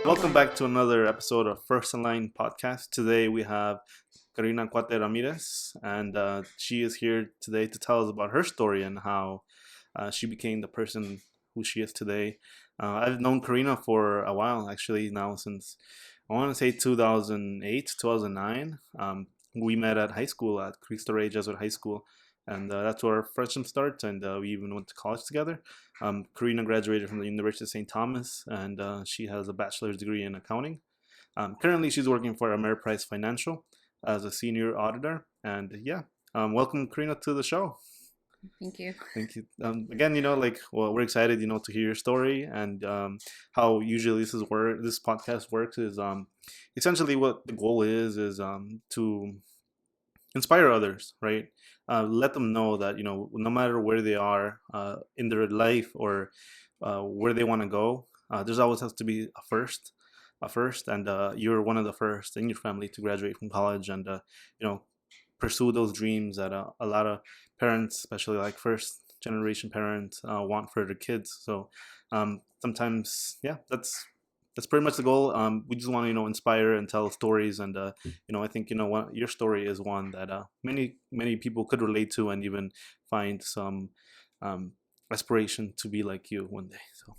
Welcome back to another episode of F1rstinLine podcast. Today we have Karina Cuate-Ramirez, and she is here today to tell us about her story and how she became the person who she is today. I've known Karina for a while, actually, now since I want to say 2008, 2009. We met at high school at Cristo Rey Jesuit High School, and that's where our friendship starts, and we even went to college together. Karina graduated from the University of St. Thomas, and she has a bachelor's degree in accounting. Currently, she's working for Ameriprise Financial as a senior auditor. And yeah, welcome, Karina, to the show. Thank you. Thank you. Again, we're excited, to hear your story and how usually this podcast works is essentially what the goal is to inspire others, right? Let them know that no matter where they are in their life or where they want to go, there's always has to be a first, and you're one of the first in your family to graduate from college and pursue those dreams that a lot of parents, especially like first generation parents, want for their kids. So sometimes, yeah, that's pretty much the goal. We just want to inspire and tell stories, and I think what your story is one that many people could relate to and even find some aspiration to be like you one day. So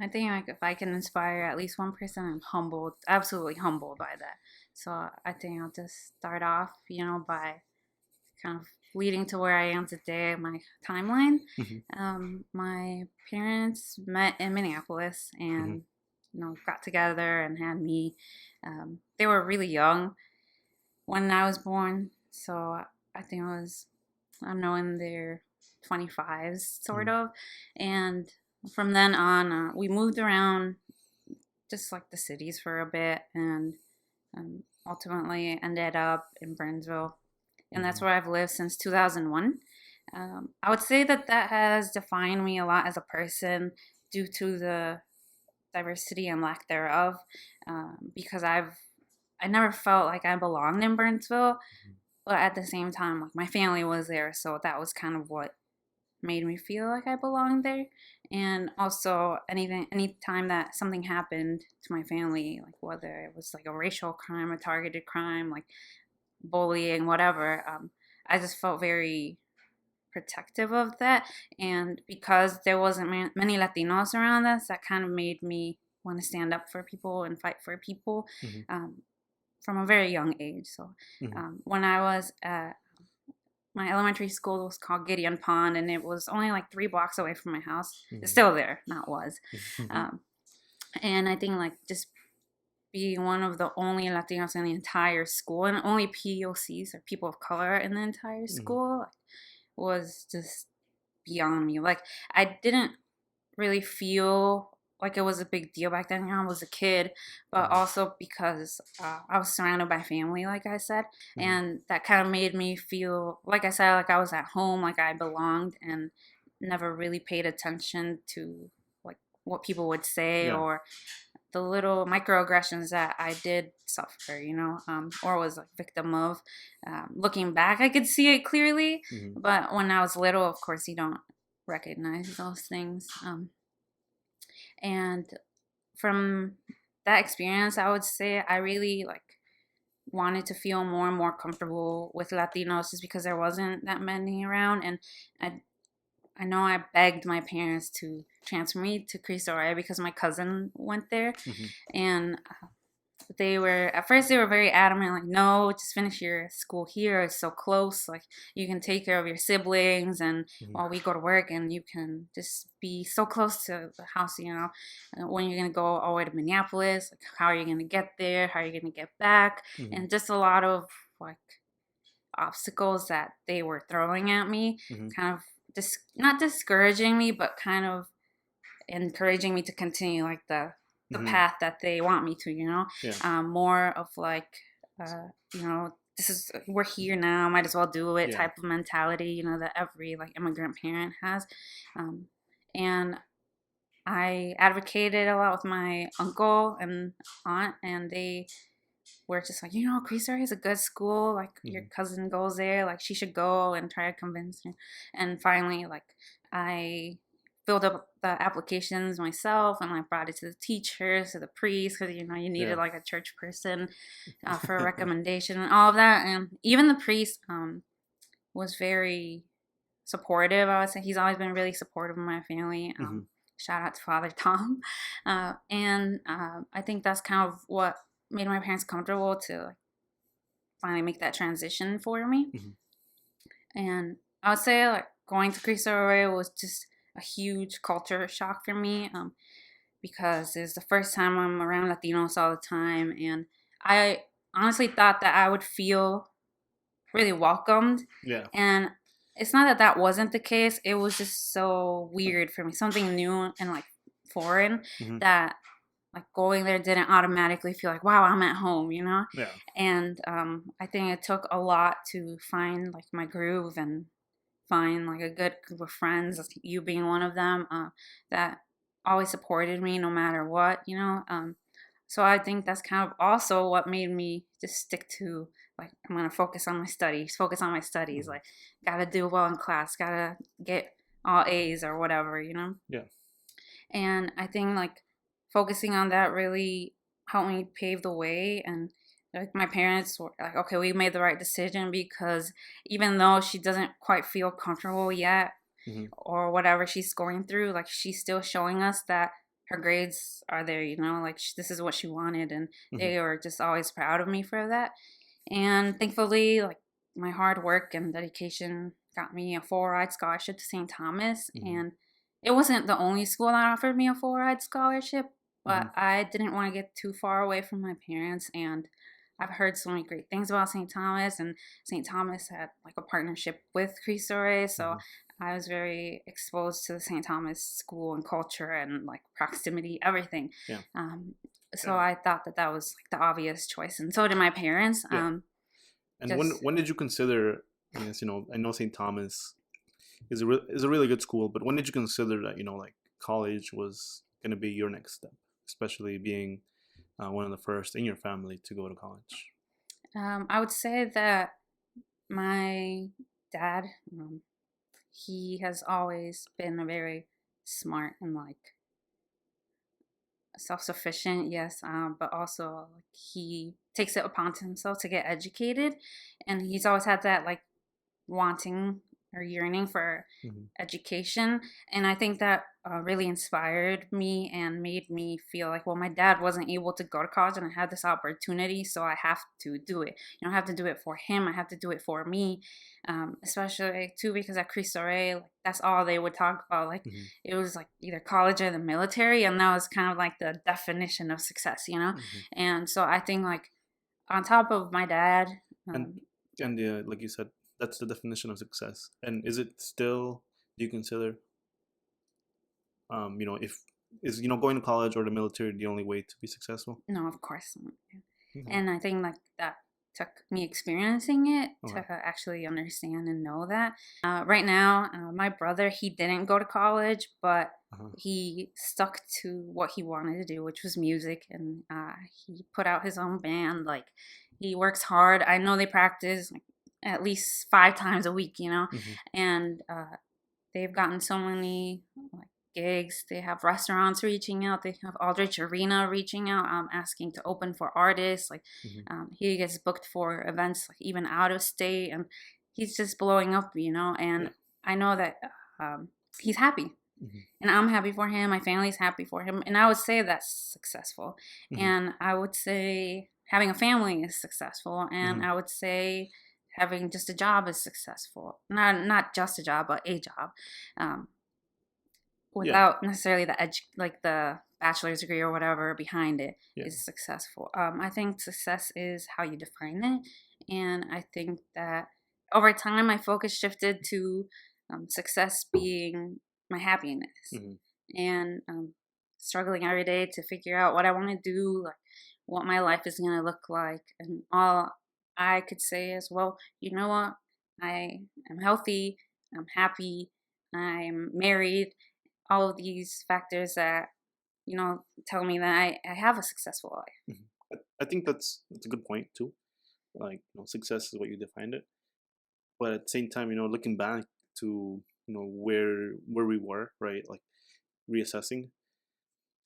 I think like if I can inspire at least one person, I'm humbled, absolutely humbled by that. So I think I'll just start off, by kind of leading to where I am today, my timeline. hmm My parents met in Minneapolis hmm and got together and had me. They were really young when I was born, so I think I don't know, in their 25s, sort hmm of. And from then on, we moved around just like the cities for a bit and ultimately ended up in Burnsville. And that's hmm where I've lived since 2001. I would say that has defined me a lot as a person due to the diversity and lack thereof, because I never felt like I belonged in Burnsville, but at the same time, like my family was there, so that was kind of what made me feel like I belonged there. And also, any time that something happened to my family, like whether it was like a racial crime, a targeted crime, like bullying, whatever, I just felt very protective of that. And because there wasn't many Latinos around us, that kind of made me want to stand up for people and fight for people, hmm um, from a very young age. So hmm when I was at my elementary school was called Gideon Pond, and it was only like 3 blocks away from my house. It's hmm still there, not was. Um, and I think like just being one of the only Latinos in the entire school and only POCs or people of color in the entire hmm school was just beyond me. Like I didn't really feel like it was a big deal back then. I was a kid, but hmm also because I was surrounded by family, like I said, hmm and that kind of made me feel, like I said, like I was at home, like I belonged, and never really paid attention to like what people would say Yeah. or the little microaggressions that I did suffer, or was like victim of. Looking back, I could see it clearly, hmm but when I was little, of course, you don't recognize those things. And from that experience, I would say I really like wanted to feel more and more comfortable with Latinos just because there wasn't that many around. And I I know I begged my parents to transfer me to Cristo Rey because my cousin went there, hmm and at first they were very adamant, like, no, just finish your school here. It's so close. Like, you can take care of your siblings, and hmm while we go to work, and you can just be so close to the house, when you're going to go all the way to Minneapolis, like, how are you going to get there? How are you going to get back? hmm And just a lot of, like, obstacles that they were throwing at me, hmm kind of not discouraging me, but kind of encouraging me to continue like the hmm path that they want me to, Yeah. more of like, this is, we're here now, might as well do it Yeah. type of mentality, that every like immigrant parent has. um, and I advocated a lot with my uncle and aunt, and they were just like, Cristo is a good school, like your hmm cousin goes there, like she should go, and try to convince her. And finally, like, I filled up the applications myself, and I brought it to the teachers, to the priest, because you needed Yeah. like a church person for a recommendation and all of that. And even the priest was very supportive. I would say he's always been really supportive of my family. Hmm. Shout out to Father Tom. And I think that's kind of what made my parents comfortable to like, finally make that transition for me. Hmm. And I would say like going to Cristo Rey was just a huge culture shock for me, because it's the first time I'm around Latinos all the time, and I honestly thought that I would feel really welcomed. Yeah. And it's not that that wasn't the case. It was just so weird for me, something new and like foreign, Hmm. that like going there didn't automatically feel like, wow, I'm at home. Yeah. And I think it took a lot to find like my groove and find like a good group of friends, you being one of them, that always supported me no matter what. So I think that's kind of also what made me just stick to like I'm gonna focus on my studies, Hmm. like gotta do well in class, gotta get all A's or whatever. Yeah. And I think like focusing on that really helped me pave the way. And like my parents were like, okay, we made the right decision, because even though she doesn't quite feel comfortable yet Hmm. or whatever she's going through, like she's still showing us that her grades are there, like this is what she wanted. And Hmm. they were just always proud of me for that. And thankfully, like my hard work and dedication got me a full ride scholarship to St. Thomas. Hmm. And it wasn't the only school that offered me a full ride scholarship, Hmm. but I didn't want to get too far away from my parents. And I've heard so many great things about St. Thomas, and St. Thomas had like a partnership with Cristo Rey. So Hmm. I was very exposed to the St. Thomas school and culture and like proximity, everything. Yeah. Um, so And I thought that that was like the obvious choice, and so did my parents. yeah. And Just when did you consider? Yes, I know St. Thomas is a really good school, but when did you consider that like college was going to be your next step, especially being one of the first in your family to go to college? I would say that my dad, he has always been a very smart and like self-sufficient, yes, but also like he takes it upon himself to get educated, and he's always had that like wanting or yearning for Hmm. education. And I think that really inspired me and made me feel like, well, my dad wasn't able to go to college and I had this opportunity, so I have to do it. I have to do it for him, I have to do it for me. Especially too because at Cristo Rey, like that's all they would talk about. Like Hmm. it was like either college or the military, and that was kind of like the definition of success. Hmm. And so I think like on top of my dad, And um, like you said, that's the definition of success. And is it still, do you consider, if is going to college or the military the only way to be successful? no, of course not. Hmm. And I think like that took me experiencing it to Okay. actually understand and know that. Right now, my brother, he didn't go to college, but Uh-huh. he stuck to what he wanted to do, which was music. And he put out his own band. Like he works hard. I know they practice like, at least 5 times a week. Hmm. And they've gotten so many like gigs. They have restaurants reaching out. They have Aldrich Arena reaching out, asking to open for artists. Like Hmm. he gets booked for events like even out of state, and he's just blowing up. Yeah. And I know that um, he's happy, Hmm. and I'm happy for him. My family's happy for him, and I would say that's successful. Hmm. And I would say having a family is successful, and Hmm. I would say having just a job is successful. Not just a job, but a job. Um, Yeah. without necessarily like the bachelor's degree or whatever behind it Yeah. is successful. I think success is how you define it, and I think that over time my focus shifted to success being my happiness, Hmm. and struggling every day to figure out what I want to do, like what my life is going to look like. And all I could say is, well, you know what, I am healthy, I'm happy, I'm married, all of these factors that tell me that I have a successful life. Hmm. I think that's a good point too. Like success is what you defined it, but at the same time, looking back to where we were, right? Like reassessing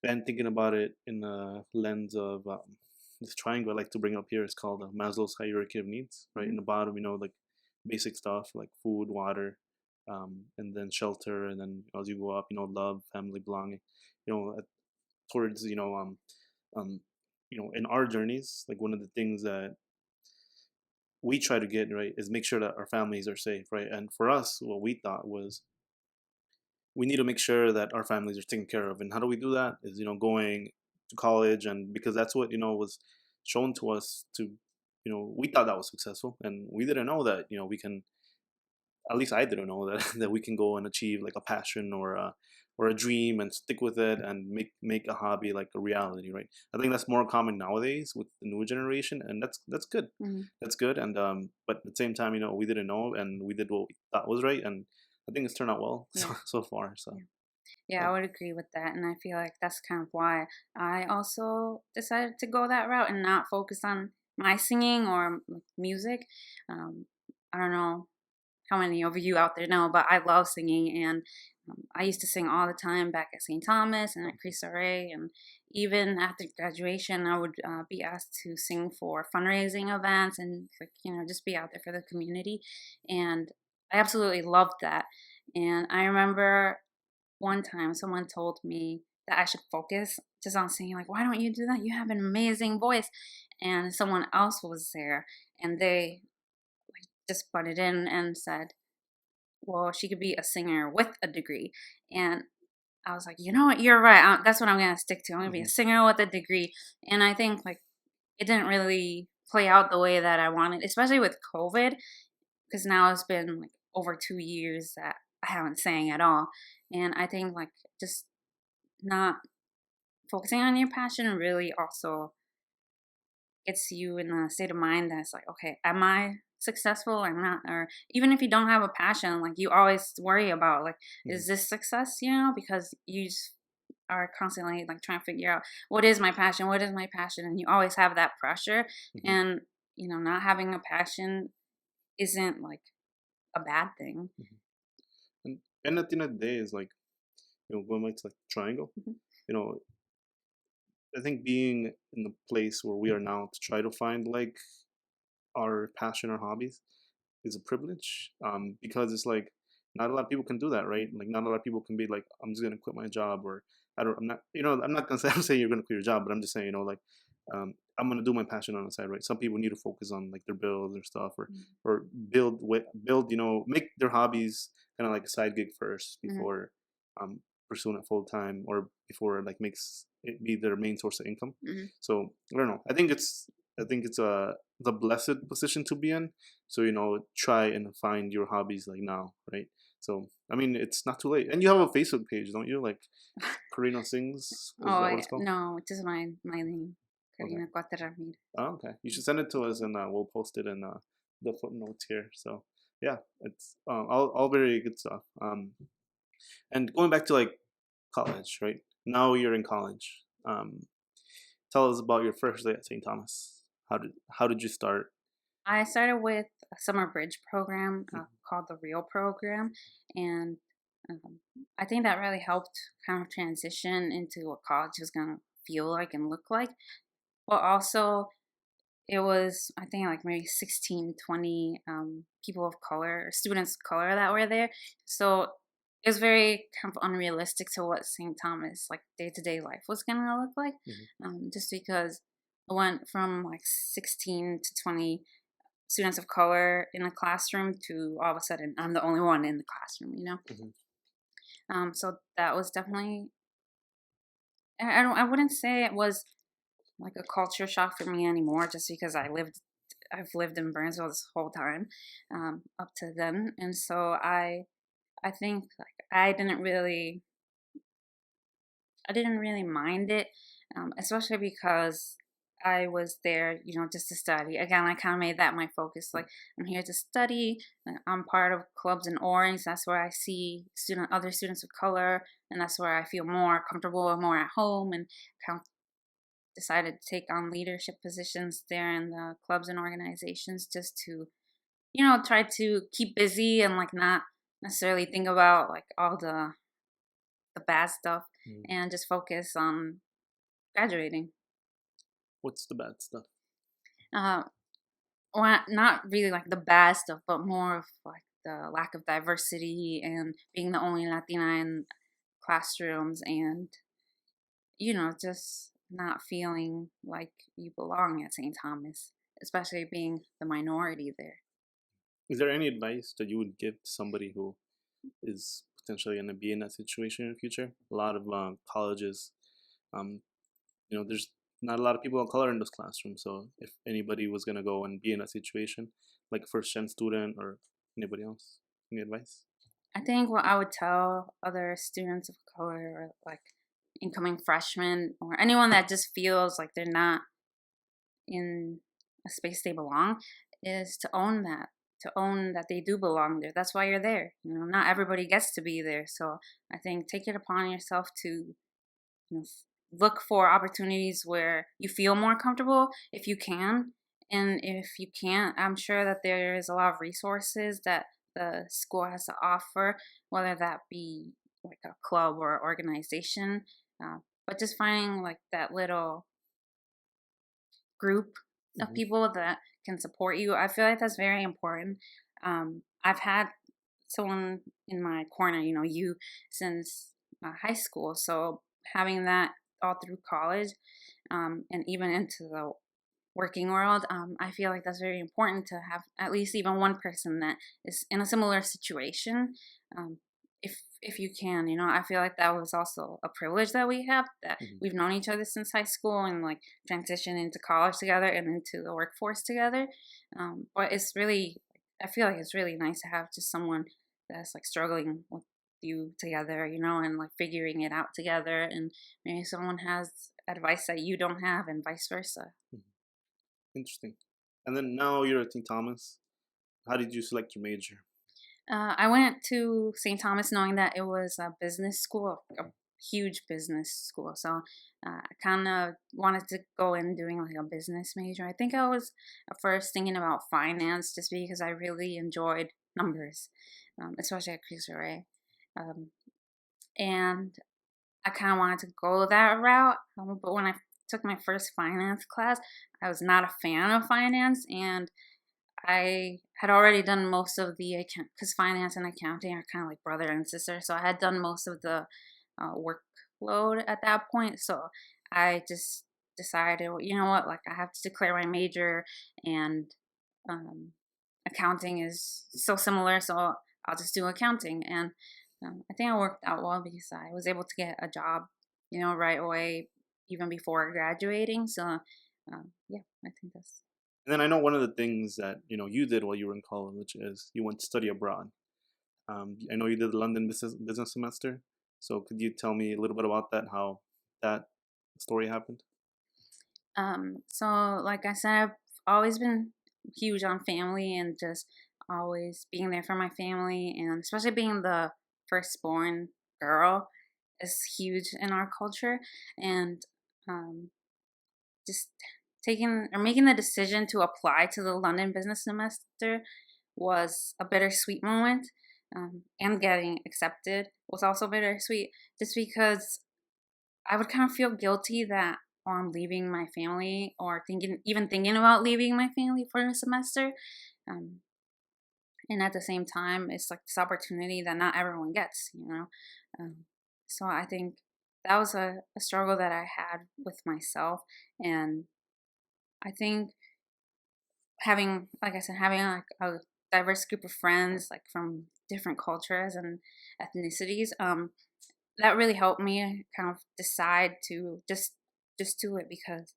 and thinking about it in the lens of this triangle I like to bring up here is called Maslow's Hierarchy of Needs, right? In Mm-hmm. the bottom, like basic stuff like food, water, and then shelter, and then as you go up, love, family, belonging, towards um, in our journeys, like one of the things that we try to get right is make sure that our families are safe, right? And for us, what we thought was we need to make sure that our families are taken care of. And how do we do that? Is going to college, and because that's what was shown to us to, we thought that was successful, and we didn't know that we can. At least I didn't know that that we can go and achieve like a passion or a dream and stick with it and make a hobby like a reality, right? I think that's more common nowadays with the new generation, and that's good. Mm-hmm. That's good. And but at the same time, we didn't know, and we did what we thought was right, and I think it's turned out well Yeah. so far. So Yeah. Yeah, yeah. I would agree with that. And I feel like that's kind of why I also decided to go that route and not focus on my singing or music. Um, I don't know how many of you out there know, but I love singing, and I used to sing all the time back at St. Thomas and at Cristo Rey, and even after graduation, I would be asked to sing for fundraising events and like just be out there for the community, and I absolutely loved that. And I remember one time someone told me that I should focus just on singing, like, why don't you do that? You have an amazing voice. And someone else was there, and they just butted in and said, well, she could be a singer with a degree. And I was like, you know what? You're right. That's what I'm going to stick to. I'm going to be a Hmm. singer with a degree. And I think like it didn't really play out the way that I wanted, especially with COVID, because now it's been like over 2 years that I haven't sang at all. And I think like just not focusing on your passion really also gets you in a state of mind that's like, okay, am I successful or not? Or even if you don't have a passion, like you always worry about like, Hmm. is this success? Because you just are constantly like trying to figure out what is my passion, what is my passion, and you always have that pressure. Hmm. And not having a passion isn't like a bad thing. Hmm. And at the end of the day is like going back to like triangle, Mhm. you know I think being in the place where we are now to try to find like our passion or hobbies is a privilege, because it's like not a lot of people can do that, right? Like not a lot of people can be like, I'm just gonna quit my job, or I'm not, I'm not gonna say I'm saying you're gonna quit your job, but I'm just saying, like, I'm gonna do my passion on the side, right? Some people need to focus on like their bills or stuff, or build, make their hobbies kind of like a side gig first Mhm. before um pursuing it full time, or before it like makes it be their main source of income. Mhm. So I don't know. I think it's a the blessed position to be in. So try and find your hobbies like now, right? So I mean, it's not too late, and you have a Facebook page, don't you? Like Karina sings. Is Oh that what it's called? no, it is my name, Okay. Karina Cuate-Ramirez. Oh, okay. You should send it to us, and we'll post it in the footnotes here. So yeah, it's all very good stuff. And going back to like college, right? Now you're in college. Tell us about your first day at St. Thomas. How did you start? I started with a summer bridge program Mhm. called the Real Program, and um, I think that really helped kind of transition into what college is going to feel like and look like. But also, it was, I think, like maybe 16, 20 people of color, students of color that were there. So it was very kind of unrealistic to what St. Thomas, like day to day life, was going to look like, Mhm. just because I went from like 16 to 20 students of color in a classroom to all of a sudden I'm the only one in the classroom. Mhm. So that was definitely I wouldn't say it was like a culture shock for me anymore, just because I've lived in Burnsville this whole time up to then, and so I think like I didn't really mind it, especially because I was there, just to study. Again, I kind of made that my focus. Like, I'm here to study. I'm part of clubs and orgs. That's where I see other students of color, and that's where I feel more comfortable and more at home. And kind of decided to take on leadership positions there in the clubs and organizations, just to, try to keep busy and like not necessarily think about like all the bad stuff Mm. and just focus on graduating. What's the bad stuff? Uh, well, not really like the bad stuff, but more of like the lack of diversity and being the only Latina in classrooms, and just not feeling like you belong at St. Thomas, especially being the minority there. Is there any advice that you would give to somebody who is potentially going to be in that situation in the future? A lot of colleges, um, there's not a lot of people of color in those classrooms. So if anybody was going to go and be in that situation, like a first gen student or anybody else, any advice? I think what I would tell other students of color, or like incoming freshmen, or anyone that just feels like they're not in a space they belong, is to own that, to own that they do belong there. That's why you're there. Not everybody gets to be there. So I think take it upon yourself to look for opportunities where you feel more comfortable if you can. And if you can't, I'm sure that there is a lot of resources that the school has to offer, whether that be like a club or organization. But just finding like that little group of Hmm. people that can support you, I feel like that's very important. I've had someone in my corner, you since high school. So having that all through college, and even into the working world, I feel like that's very important to have at least even one person that is in a similar situation. Um, if you can, I feel like that was also a privilege that we have, that Hmm. we've known each other since high school and like transition into college together and into the workforce together. But I feel like it's really nice to have just someone that's like struggling with you together, and like figuring it out together, and maybe someone has advice that you don't have and vice versa. Interesting. And then now you're at St. Thomas. How did you select your major? I went to St. Thomas knowing that it was a business school, a huge business school. So I kind of wanted to go in doing like a business major. I think I was at first thinking about finance just because I really enjoyed numbers, especially at Cristo. Um, and I kind of wanted to go that route. But when I took my first finance class, I was not a fan of finance, and I had already done most of the account, because finance and accounting are kind of like brother and sister. So I had done most of the workload at that point. So I just decided, well, you know what, like I have to declare my major, and um, accounting is so similar. So I'll just do accounting. And I think it worked out well because I was able to get a job, right away, even before graduating. So yeah, I think that's. And then I know one of the things that you did while you were in college is you went to study abroad. I know you did the London business semester. So could you tell me a little bit about that? How that story happened? So like I said, I've always been huge on family and just always being there for my family, and especially being the firstborn girl is huge in our culture. And um, just taking or making the decision to apply to the London business semester was a bittersweet moment. And getting accepted was also bittersweet, just because I would kind of feel guilty that I'm leaving my family, or thinking about leaving my family for a semester. Um, and at the same time, it's like this opportunity that not everyone gets. Um, so I think that was a struggle that I had with myself. And I think having, like I said, having like a diverse group of friends, like from different cultures and ethnicities, that really helped me kind of decide to just do it, because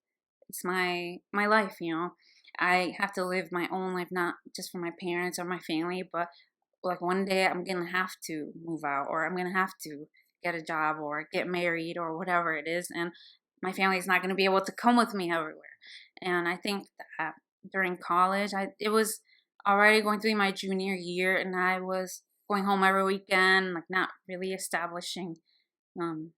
it's my life. I have to live my own life, not just for my parents or my family, but like one day I'm gonna have to move out, or I'm gonna have to get a job or get married or whatever it is, and my family is not gonna be able to come with me everywhere. And I think that during college, it was already going to be my junior year, and I was going home every weekend, like not really establishing um,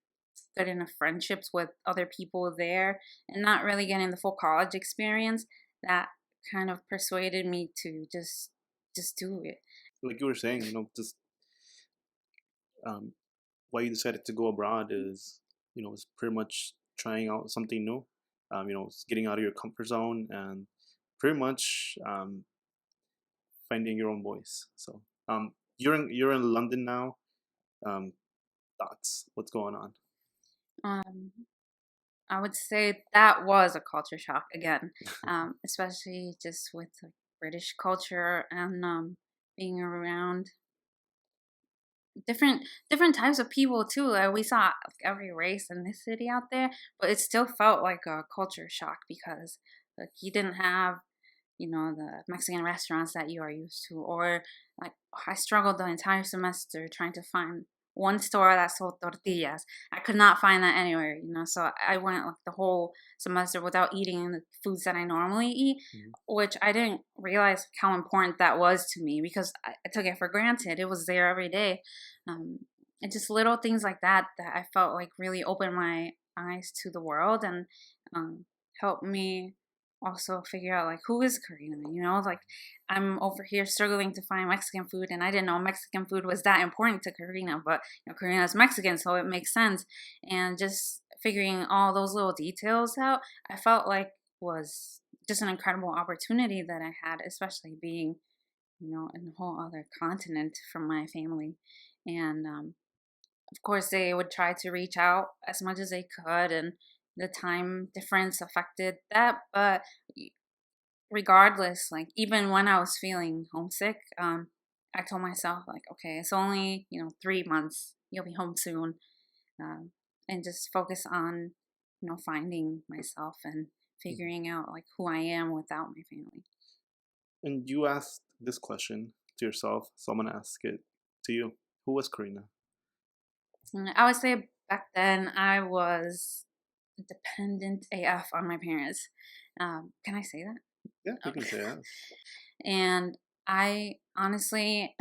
good enough friendships with other people there, and not really getting the full college experience. That kind of persuaded me to just do it. Like you were saying, just um, why you decided to go abroad is, is pretty much trying out something new. It's getting out of your comfort zone and pretty much finding your own voice. So, you're in London now. Um, Thoughts? What's going on? Um, I would say that was a culture shock again, especially just with like, British culture and being around different types of people too. We saw like, every race in this city out there, but it still felt like a culture shock because like you didn't have the Mexican restaurants that you are used to, or like I struggled the entire semester trying to find one store that sold tortillas. I could not find that anywhere. So I went like the whole semester without eating the foods that I normally eat, Mhm. which I didn't realize how important that was to me because I took it for granted. It was there every day. Um, and just little things like that I felt like really opened my eyes to the world and helped me also figure out like who is Karina. Like I'm over here struggling to find Mexican food and I didn't know Mexican food was that important to Karina, but Karina's Mexican, so it makes sense. And just figuring all those little details out, I felt like was just an incredible opportunity that I had, especially being in a whole other continent from my family. And of course they would try to reach out as much as they could, and the time difference affected that, but regardless, like even when I was feeling homesick, I told myself like, okay, it's only 3 months. You'll be home soon, um, and just focus on finding myself and Mhm. figuring out like who I am without my family. And you asked this question to yourself, so I'm gonna ask it to you. Who was Karina? I would say back then I was dependent AF on my parents. Can I say that? Yeah, you can Okay. say that. And I honestly,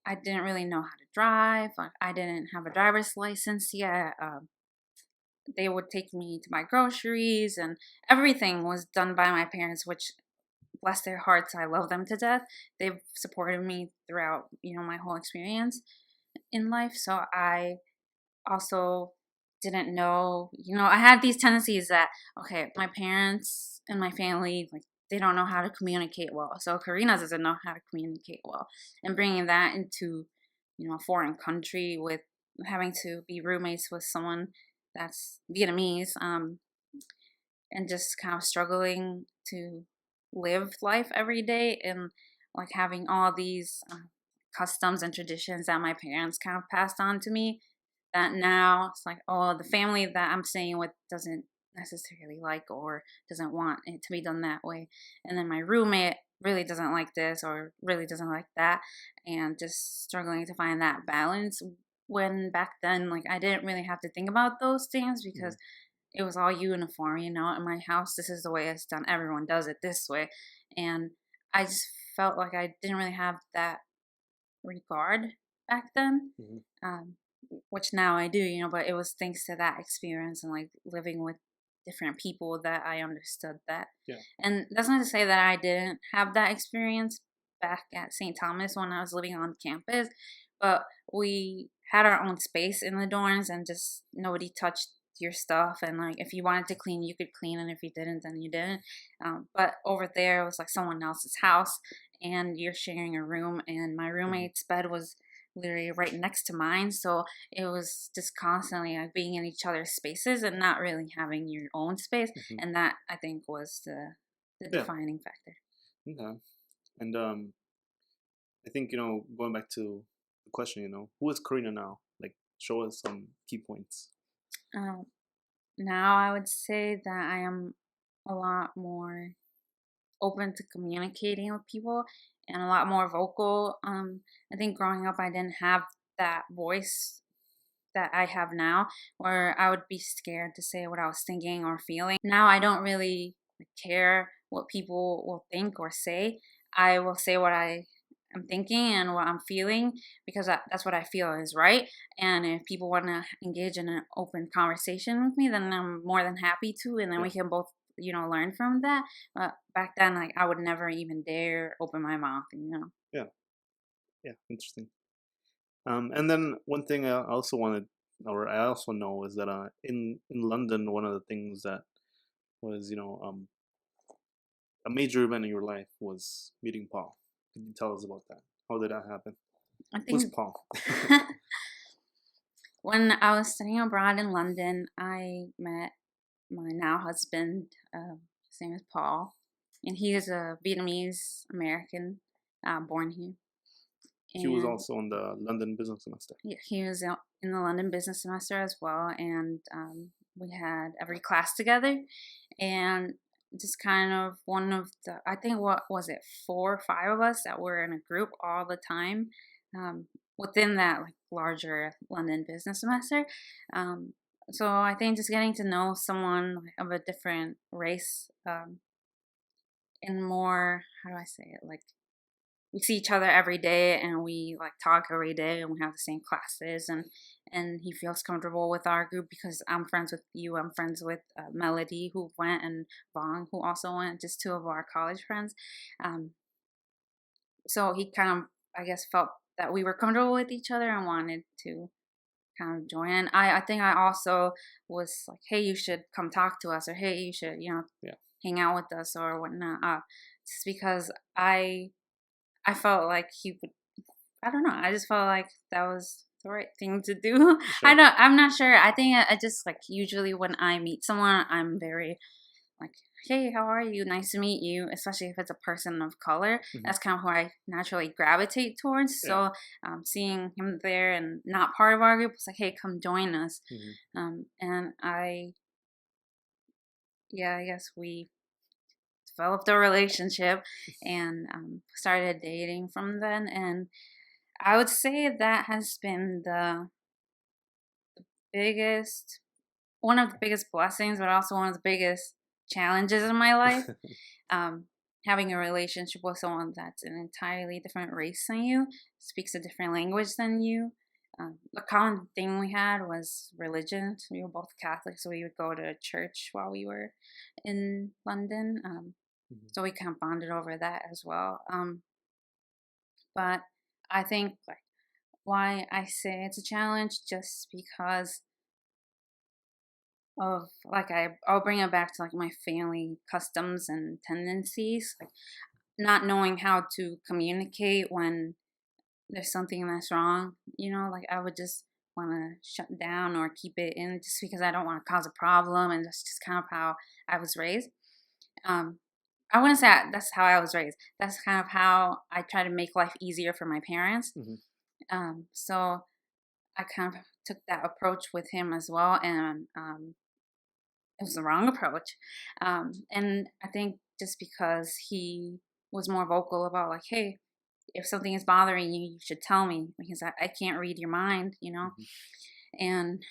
I didn't really know how to drive. Like I didn't have a driver's license yet. They would take me to buy groceries, and everything was done by my parents, which bless their hearts, I love them to death. They've supported me throughout, my whole experience in life. So I also didn't know, I had these tendencies that, okay, my parents and my family, like, they don't know how to communicate well. So Karina doesn't know how to communicate well. And bringing that into, a foreign country with having to be roommates with someone that's Vietnamese, and just kind of struggling to live life every day and like having all these customs and traditions that my parents kind of passed on to me that now it's like, oh, the family that I'm staying with doesn't necessarily like or doesn't want it to be done that way. And then my roommate really doesn't like this or really doesn't like that. And just struggling to find that balance when back then, like, I didn't really have to think about those things because Mhm. it was all uniform, in my house. This is the way it's done. Everyone does it this way. And I just felt like I didn't really have that regard back then, Mhm. um, which now I do, but it was thanks to that experience and like living with different people that I understood that. Yeah. And that's not to say that I didn't have that experience back at St. Thomas when I was living on campus, but we had our own space in the dorms and just nobody touched your stuff, and like if you wanted to clean you could clean, and if you didn't then you didn't. But over there it was like someone else's house and you're sharing a room, and my Mhm. roommate's bed was literally right next to mine, so it was just constantly like being in each other's spaces and not really having your own space. Mhm. And that I think was the Yeah. defining factor. Okay. And I think going back to the question, who is Karina now? Like, show us some key points. um, Now I would say that I am a lot more open to communicating with people and a lot more vocal. I think growing up I didn't have that voice that I have now, where I would be scared to say what I was thinking or feeling. Now I don't really care what people will think or say. I will say what I am thinking and what I'm feeling because that's what I feel is right. And if people want to engage in an open conversation with me, then I'm more than happy to. And then Yeah. we can both, learn from that. But back then, like I would never even dare open my mouth. Yeah. Yeah. Interesting. And then one thing I also wanted, or I also know, is that in London, one of the things that was, a major event in your life was meeting Paul. Could you tell us about that? How did that happen? I Who's think Paul? when I was studying abroad in London, I met my now husband. His name is Paul, and he is a Vietnamese American, born here. He was And also in the London business semester. yeah, he was in the London business semester as well. And we had every class together, and just kind of one of the, I think, what was it, 4 or 5 of us that were in a group all the time, um, within that like larger London business semester. Um, so I think just getting to know someone of a different race, and more, how do I say it, like we see each other every day and we like talk every day and we have the same classes, and he feels comfortable with our group because I'm friends with you, I'm friends with Melody who went, and Vong who also went, just 2 of our college friends. um, so he kind of, I guess, felt that we were comfortable with each other and wanted to kind of join in. I think I also was like, hey, you should come talk to us, or hey, you should, Yeah. hang out with us or whatnot, just because I felt like he would, I don't know, I just felt like that was the right thing to do. Sure. I'm not sure. I think I just like, usually when I meet someone, I'm very like, hey, how are you? Nice to meet you, especially if it's a person of color. Hmm. That's kind of who I naturally gravitate towards. Yeah. So seeing him there and not part of our group was like, hey, come join us. Hmm. And yeah, I guess we developed a relationship and started dating from then. And I would say that has been the biggest, one of the biggest blessings, but also one of the biggest challenges in my life. Um, Having a relationship with someone that's an entirely different race than you, speaks a different language than you. The common thing we had was religion. So we were both Catholic, so we would go to church while we were in London. Hmm. So we kind of bonded over that as well. But I think like why I say it's a challenge, just because of like, I'll bring it back to like my family customs and tendencies, like not knowing how to communicate when there's something that's wrong. Like I would just want to shut down or keep it in just because I don't want to cause a problem, and that's just kind of how I was raised. Um, I wouldn't say that's how I was raised. That's kind of how I try to make life easier for my parents. Hmm. So I kind of took that approach with him as well, and it was the wrong approach. And I think just because he was more vocal about like, hey, if something is bothering you, you should tell me because I can't read your mind. Hmm. And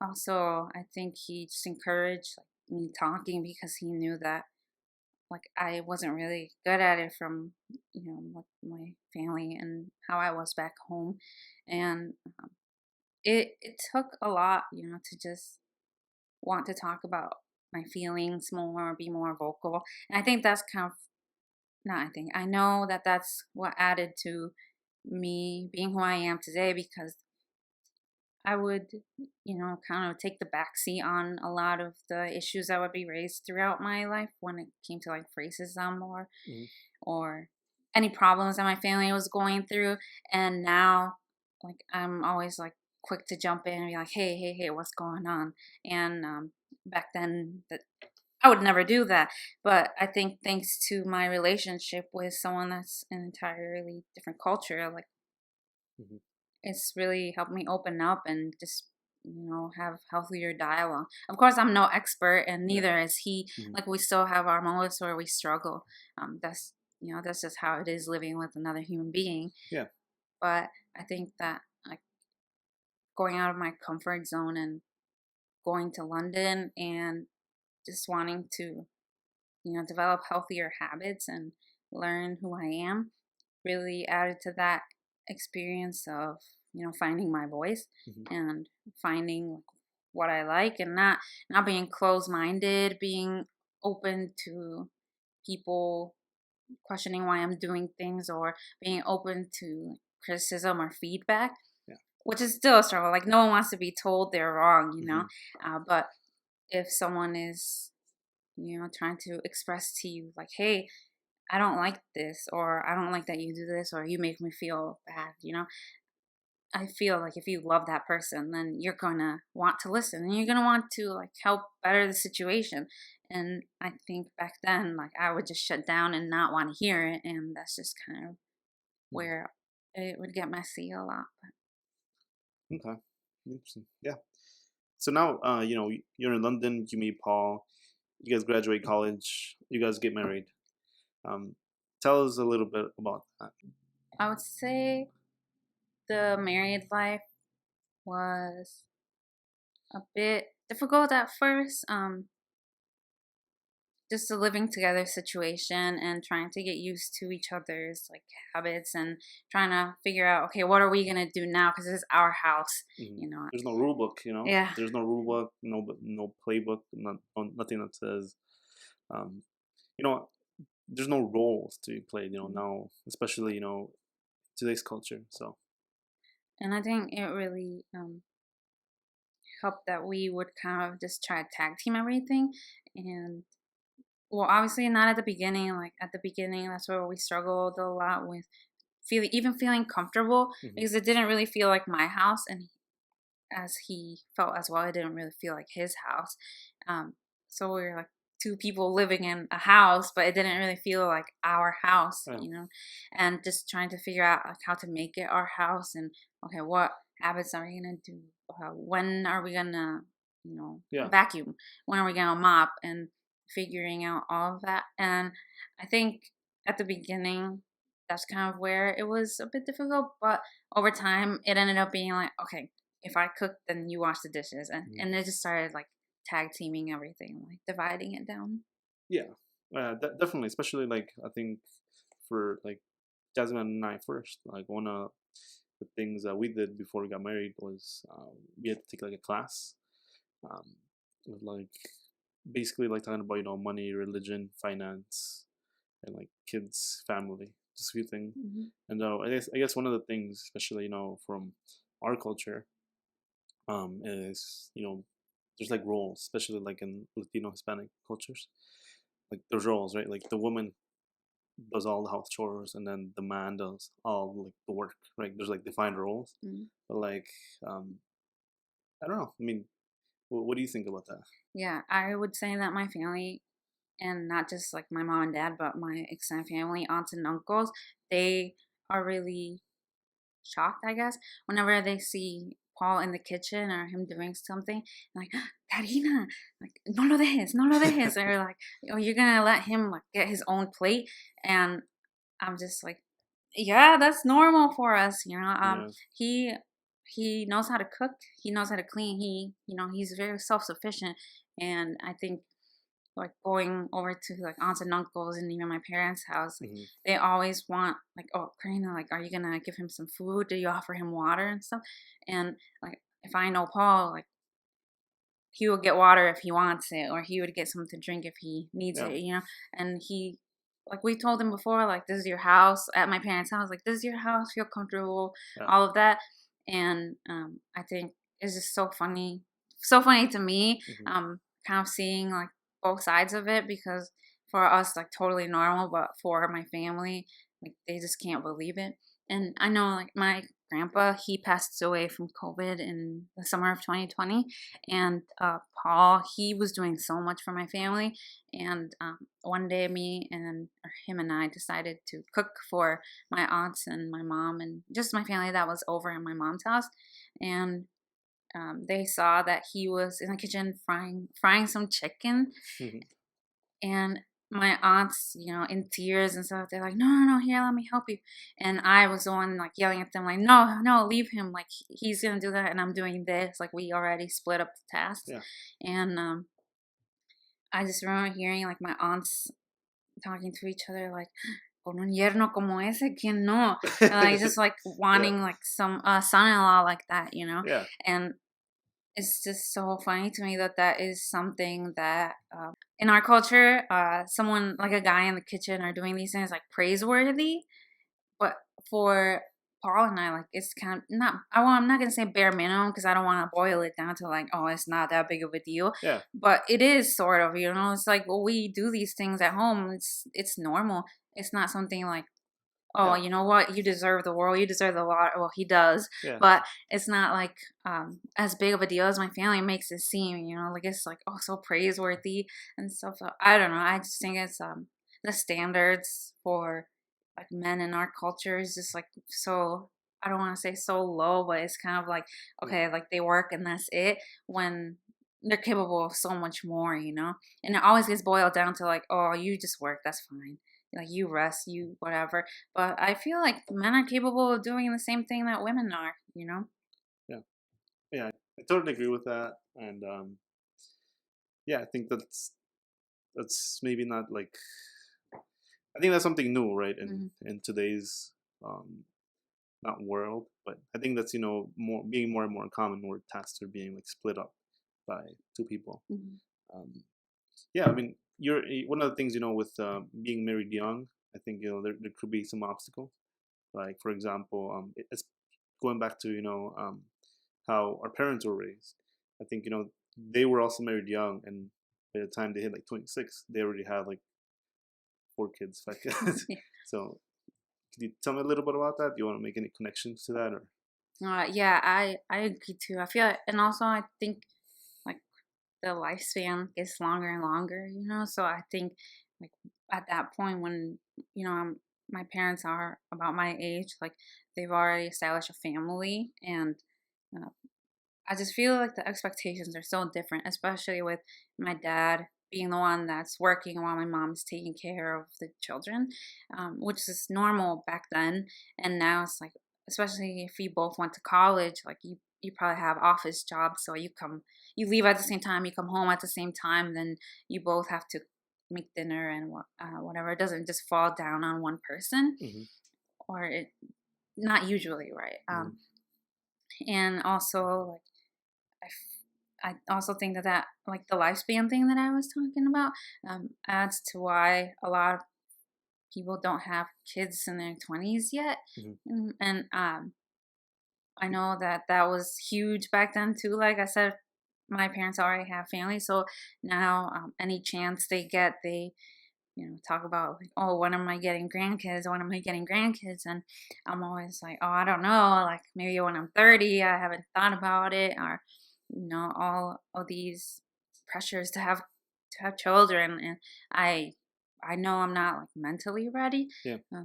also, I think he just encouraged like, me talking because he knew that like I wasn't really good at it from like my family and how I was back home, and it took a lot, to just want to talk about my feelings more, be more vocal. And I think that's kind of, not I think, I know that that's what added to me being who I am today, because I would, kind of take the backseat on a lot of the issues that would be raised throughout my life when it came to like racism Hmm. or any problems that my family was going through. And now, like, I'm always like quick to jump in and be like, hey, hey, hey, what's going on? And back then, that I would never do that. But I think thanks to my relationship with someone that's an entirely different culture, like, Hmm. it's really helped me open up and just have healthier dialogue. Of course, I'm no expert, and Yeah. neither is he. Hmm. Like, we still have our moments where we struggle. That's just how it is living with another human being. Yeah. But I think that like going out of my comfort zone and going to London and just wanting to develop healthier habits and learn who I am really added to that experience of finding my voice Hmm. and finding what I like, and not being closed minded, being open to people questioning why I'm doing things, or being open to criticism or feedback, Yeah. which is still a struggle. Like no one wants to be told they're wrong, Hmm. but if someone is, trying to express to you like, hey, I don't like this, or I don't like that you do this, or you make me feel bad, I feel like if you love that person, then you're gonna want to listen and you're gonna want to like help better the situation. And I think back then, like I would just shut down and not want to hear it, and that's just kind of Hmm. where it would get messy a lot. Okay. Interesting. Yeah. So now, you're in London. You meet Paul. You guys graduate college. You guys get married. Um, Tell us a little bit about that. I would say the married life was a bit difficult at first. Just a living together situation and trying to get used to each other's like habits and trying to figure out, okay, what are we gonna do now, because this is our house, Hmm. you know. There's no rule book. Yeah. There's no rule book. No playbook. Nothing that says. Um, you know, there's no roles to be played. Now, especially today's culture. So. And I think it really helped that we would kind of just try to tag team everything. And well, obviously not at the beginning. Like at the beginning, that's where we struggled a lot with feeling comfortable, Hmm. because it didn't really feel like my house, and as he felt as well, it didn't really feel like his house. Um, so we were like two people living in a house, but it didn't really feel like our house, Yeah. and just trying to figure out like how to make it our house, and okay, what habits are we gonna do? When are we gonna, Yeah. vacuum? When are we gonna mop? And figuring out all of that. And I think at the beginning, that's kind of where it was a bit difficult, but over time, it ended up being like, okay, if I cook, then you wash the dishes, and Mhm. and it just started like tag teaming everything, like dividing it down. Yeah. Definitely, especially like I think for like Jasmine and I first, like one of the things that we did before we got married was we had to take like a class um, with like basically like talking about money, religion, finance, and like kids, family, just a few things. Hmm. And I guess one of the things, especially from our culture, is there's like roles, especially like in Latino Hispanic cultures, like there's roles, right? Like the woman does all the house chores and then the man does all like the work, right? There's like defined roles. Hmm. But like I don't know, I mean, what do you think about that? Yeah, I would say that my family, and not just like my mom and dad, but my extended family, aunts and uncles, they are really shocked, I guess, whenever they see Paul in the kitchen or him doing something, like, Karina, like, no lo dejes, no lo dejes. Or like, oh, you're gonna let him like get his own plate. And I'm just like, yeah, that's normal for us, Yeah. he he knows how to cook, he knows how to clean, he's very self-sufficient. And I think like going over to like aunts and uncles and even my parents' house, like Hmm. they always want like, oh, Karina, like, are you gonna give him some food? Do you offer him water and stuff? And like, if I know Paul, like he will get water if he wants it, or he would get something to drink if he needs Yeah. it. And he, like we told him before, like this is your house at my parents' house, like this is your house, feel comfortable, Yeah. all of that. And I think it's just so funny to me, Hmm. kind of seeing like both sides of it, because for us, like totally normal, but for my family, like they just can't believe it. And I know like my grandpa, he passed away from COVID in the summer of 2020. And Paul, he was doing so much for my family. And one day, him and I decided to cook for my aunts and my mom and just my family that was over at my mom's house. And they saw that he was in the kitchen frying some chicken. Hmm. And my aunts, in tears and stuff, they're like, no, no, no, here, let me help you. And I was the one like yelling at them, like, no, no, leave him. Like, he's going to do that. And I'm doing this. Like, we already split up the tasks. Yeah. And I just remember hearing like my aunts talking to each other, like, con un yerno como ese, ¿quién no? Like, just like Yeah. wanting like some son in law like that. Yeah. And it's just so funny to me that that is something that in our culture, someone like a guy in the kitchen or doing these things like praiseworthy. But for Paul and I, like, it's kind of not, I'm not going to say bare minimum because I don't want to boil it down to like, oh, it's not that big of a deal. Yeah. But it is sort of, it's like, well, we do these things at home. It's normal. It's not something like, oh, Yeah. you know what? You deserve the world. You deserve the lot. Well, he does, Yeah. but it's not like as big of a deal as my family makes it seem. Like it's like so praiseworthy and stuff. So I don't know. I just think it's the standards for like men in our culture is just like so. I don't want to say so low, but it's kind of like Yeah. okay, like they work and that's it. When they're capable of so much more. And it always gets boiled down to like, oh, you just work. That's fine, like you rest, you whatever. But I feel like men are capable of doing the same thing that women are. Yeah. Yeah. I totally agree with that. And yeah, I think that's maybe not like, I think that's something new, right? Hmm. In today's um not world, but I think that's more being more and more common where tasks are being like split up by two people. Hmm. Um, yeah, I mean, one of the things with being married young. I think there could be some obstacles. Like for example, it's going back to how our parents were raised. I think they were also married young, and by the time they hit like 26, they already had like 4 kids, 5 kids. Yeah. So, can you tell me a little bit about that? Do you want to make any connections to that, or? Yeah, I agree too. I feel, and also I think like the lifespan gets longer and longer. So I think like at that point when my parents are about my age, like they've already established a family, and uh, I just feel like the expectations are so different, especially with my dad being the one that's working while my mom's taking care of the children, which is normal back then. And now it's like, especially if you both went to college, like you probably have office jobs, so you leave at the same time, you come home at the same time, then you both have to make dinner and whatever. It doesn't just fall down on one person, Hmm. or it not usually, right? Hmm. And also like I also think that like the lifespan thing that I was talking about adds to why a lot of people don't have kids in their 20s yet. Hmm. And I know that was huge back then too. Like I said, my parents already have families, so now any chance they get, they talk about like, oh, when am I getting grandkids? When am I getting grandkids? And I'm always like, oh, I don't know. Like maybe when I'm 30, I haven't thought about it, or all of these pressures to have children, and I know I'm not like mentally ready. Yeah. Uh,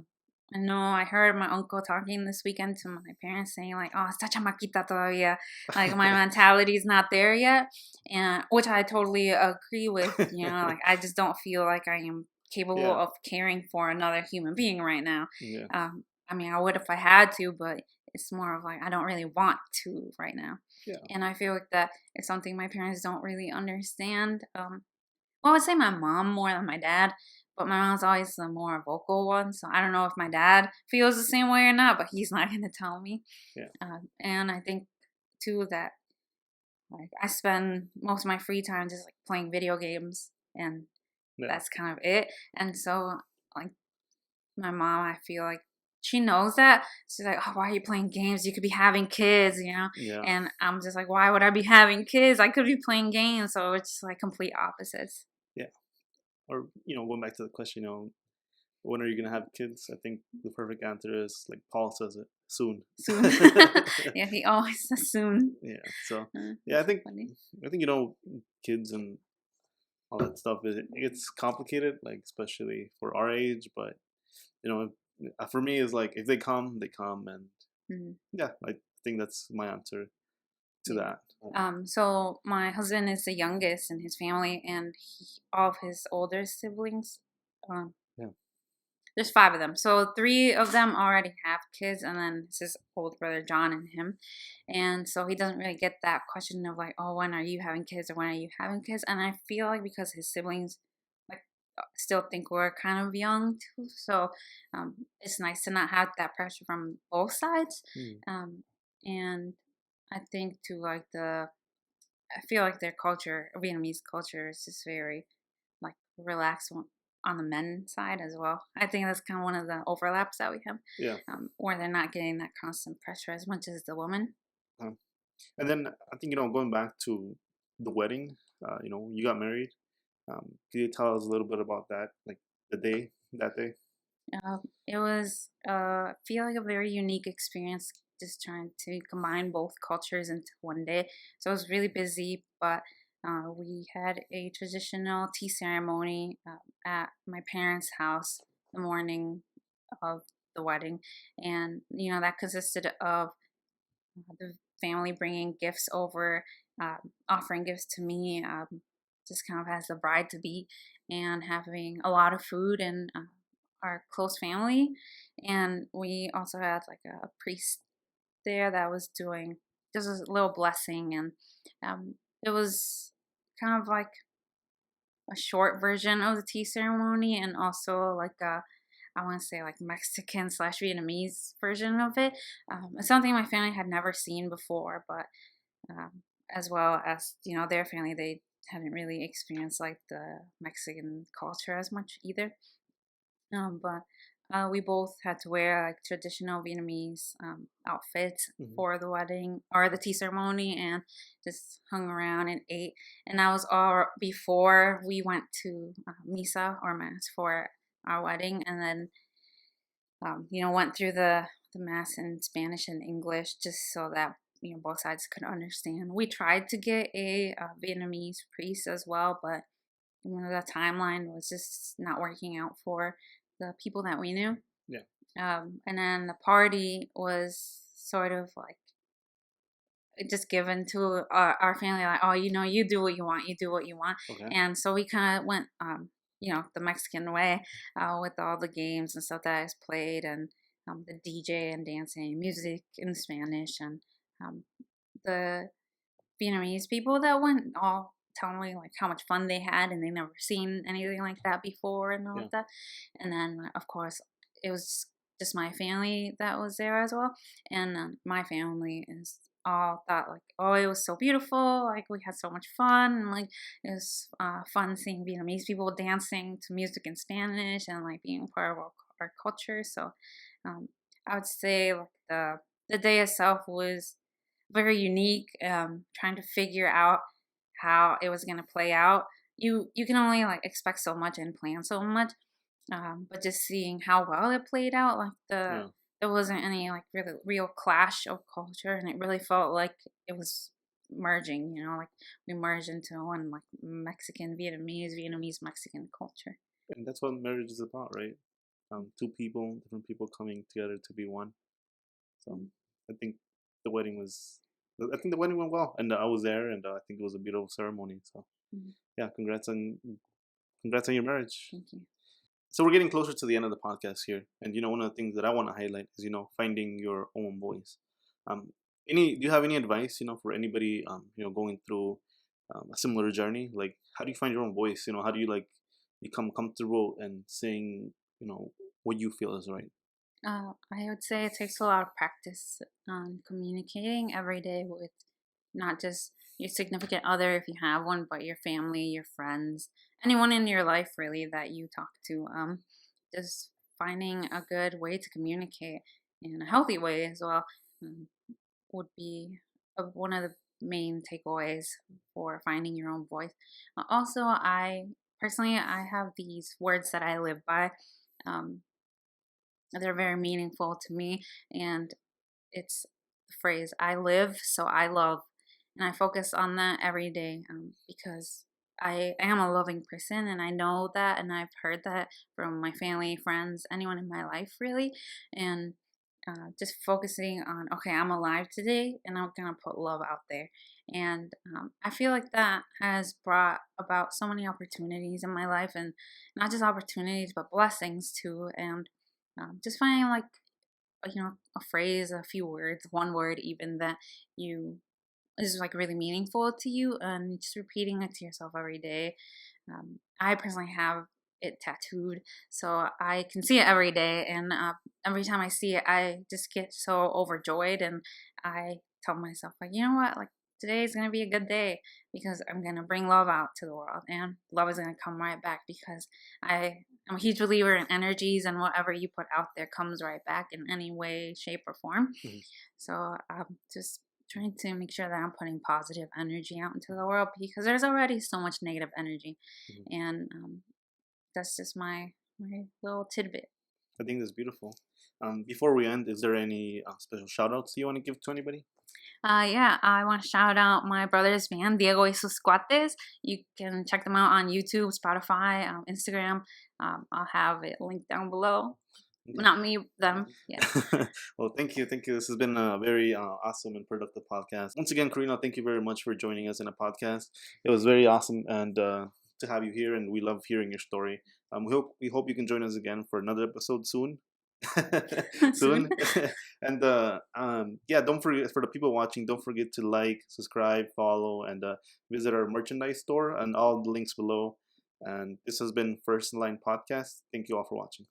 I know I heard my uncle talking this weekend to my parents saying like, "Oh, está chamaquita todavía," like my mentality is not there yet, and which I totally agree with. Like I just don't feel like I am capable Yeah. of caring for another human being right now. Yeah. I mean, I would if I had to, but it's more of like I don't really want to right now. Yeah. And I feel like that is something my parents don't really understand. Well, I would say my mom more than my dad, but my mom's always the more vocal one. So I don't know if my dad feels the same way or not, but he's not going to tell me. Yeah. And I think too that like I spend most of my free time just like playing video games, and Yeah. that's kind of it. And so like my mom, I feel like she knows that. She's like, "Oh, why are you playing games? You could be having kids." Yeah. And I'm just like, "Why would I be having kids? I could be playing games." So it's like complete opposites. Yeah. Or going back to the question, when are you gonna have kids? I think the perfect answer is like Paul says it, soon. Soon. Yeah, he always says soon. Yeah. So yeah, I That's think funny. I think kids and all that stuff it's complicated, like especially for our age. But for me, is like if they come, they come, and Mhm. yeah, I think that's my answer to Yeah. that. So my husband is the youngest in his family, and all of his older siblings, um, Yeah. there's 5 of them. So 3 of them already have kids, and then it's his older brother John and him. And so he doesn't really get that question of like, oh, when are you having kids or when are you having kids? And I feel like because his siblings like still think we're kind of young too, so it's nice to not have that pressure from both sides. Mm. Um, and I think too, like I feel like their culture, Vietnamese culture, is just very like relaxed. on the men's side as well. I think that's kind of one of the overlaps that we have, Yeah. where they're not getting that constant pressure as much as the woman. Um, and then I think going back to the wedding. You got married. Can you tell us a little bit about that, like that day? It was, I feel like a very unique experience, just trying to combine both cultures into one day. So it was really busy, but we had a traditional tea ceremony at my parents' house the morning of the wedding, and that consisted of the family bringing gifts over, offering gifts to me, just kind of as the bride to be, and having a lot of food and our close family. And we also had like a priest there that was doing just a little blessing, and it was kind of like a short version of the tea ceremony, and also like a, I want to say like Mexican slash Vietnamese version of it. It's something my family had never seen before, but as well as their family, they hadn't really experienced like the Mexican culture as much either. But we both had to wear like traditional Vietnamese outfits Hmm. for the wedding or the tea ceremony, and just hung around and ate. And that was all before we went to misa or mass for our wedding, and then went through the mass in Spanish and English just so that both sides could understand. We tried to get a Vietnamese priest as well, but the timeline was just not working out for the people that we knew. Yeah. And then the party was sort of like just given to our family, like, oh, you do what you want, you do what you want. Okay. And so we kind of went, the Mexican way, with all the games and stuff that is played, and the DJ and dancing, music in Spanish, and um, the Vietnamese people that went all telling me like how much fun they had, and they never seen anything like that before and all Yeah. of that. And then of course it was just my family that was there as well, and my family is all thought like, oh, it was so beautiful, like we had so much fun, and like it was fun seeing Vietnamese people dancing to music in Spanish and like being part of our culture. So um, I would say like the day itself was very unique. Trying to figure out how it was gonna play out. You can only like expect so much and plan so much, but just seeing how well it played out, like Yeah. there wasn't any like really real clash of culture, and it really felt like it was merging. Like we merged into one, like Mexican, Vietnamese, Mexican culture. And that's what marriage is about, right? Two people, different people coming together to be one. So I think the wedding was. I think the wedding went well, and I was there, and I think it was a beautiful ceremony. So Mhm. yeah, congrats on your marriage. Thank you. So we're getting closer to the end of the podcast here, and one of the things that I want to highlight is finding your own voice. Um, do you have any advice for anybody going through a similar journey? Like, how do you find your own voice? How do you like become comfortable and saying what you feel is right? I would say it takes a lot of practice on communicating every day with not just your significant other, if you have one, but your family, your friends, anyone in your life really that you talk to. Just finding a good way to communicate in a healthy way as well, um, would be one of the main takeaways for finding your own voice. Also, I personally I have these words that I live by. Um, they're very meaningful to me, and it's the phrase "I live, so I love," and I focus on that every day, because I am a loving person, and I know that, and I've heard that from my family, friends, anyone in my life, really, and just focusing on, okay, I'm alive today, and I'm gonna put love out there, and I feel like that has brought about so many opportunities in my life, and not just opportunities, but blessings too, and just finding like a phrase, a few words, one word even that you is like really meaningful to you, and just repeating it to yourself every day. I personally have it tattooed, so I can see it every day, and every time I see it, I just get so overjoyed, and I tell myself like, you know what, like today is going to be a good day because I'm going to bring love out to the world, and love is going to come right back because I'm a huge believer in energies, and whatever you put out there comes right back in any way, shape, or form. Mhm. So I'm just trying to make sure that I'm putting positive energy out into the world because there's already so much negative energy, Mhm. and that's just my little tidbit. I think that's beautiful. Before we end, is there any special shout outs you want to give to anybody? Yeah, I want to shout out my brother's band, Diego y sus Cuates. You can check them out on YouTube, Spotify, Instagram. I'll have it linked down below. Yeah. Not me, them. Yes. Well, thank you. Thank you. This has been a very awesome and productive podcast. Once again, Karina, thank you very much for joining us in a podcast. It was very awesome and to have you here, and we love hearing your story. We hope you can join us again for another episode soon. Soon. Soon. And yeah, don't forget, for the people watching, don't forget to like, subscribe, follow, and visit our merchandise store and all the links below. And this has been First in Line Podcast. Thank you all for watching.